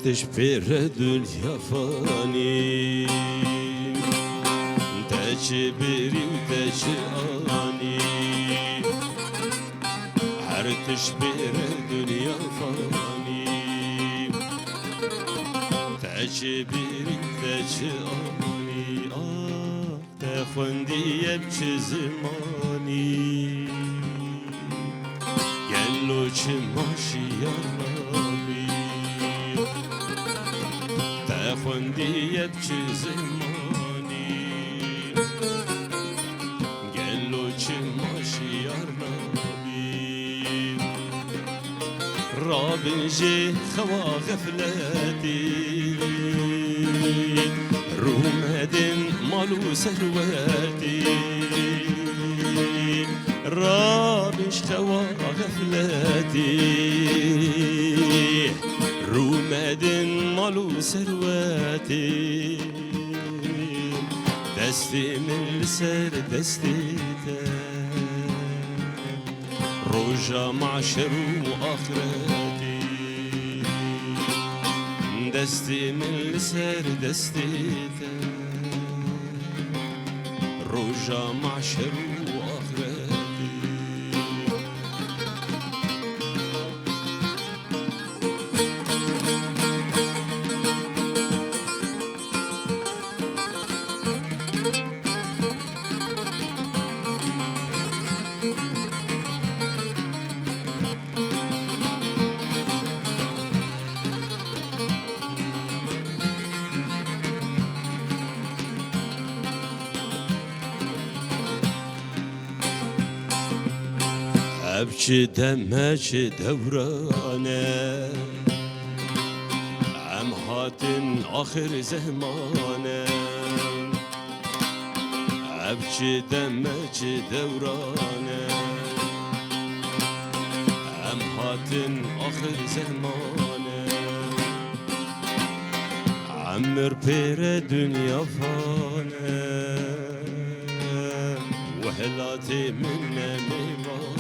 تش پیر دنیا فانی تش بری و تش آنی هر تش پیر دنیا فانی تش بری تش آنی آه تخوندی بچه زمانی گلو چه ماشی یارمی تخوندی بچه زمانی گلو چه ماشی یارمی رابنجي خوا غفلتي رومدن مالو سروتي رابنج خوا غفلتي رومدن مالو سروتي دستي من لسر دستي روجا معشر وآخرتي دستي من لسر دستي روجا معشر وآخرتي ابچه دمچه دورانه ام هاتن آخر زمانه ابچه دمچه دورانه ام هاتن آخر زمانه عمر پیر دنیا فانه وهلاتي من نمیوانه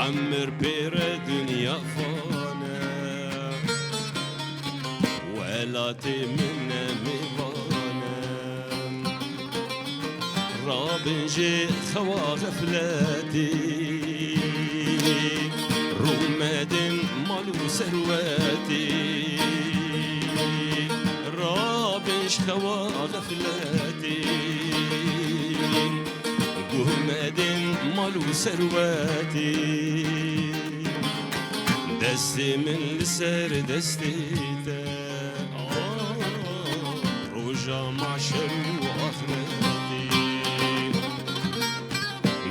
عمر بير دنيا فانا ولاتي منا ميوانا رابنجي خوا غفلتي رومدن مالو سروتي رابنج خوا غفلتي قهمدن مالو سروتي دستي من لسر دستي روجا معشر وآخرتي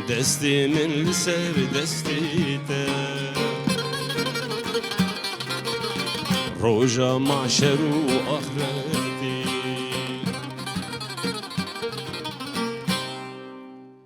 دستي من لسر دستي روجا معشر وآخرتي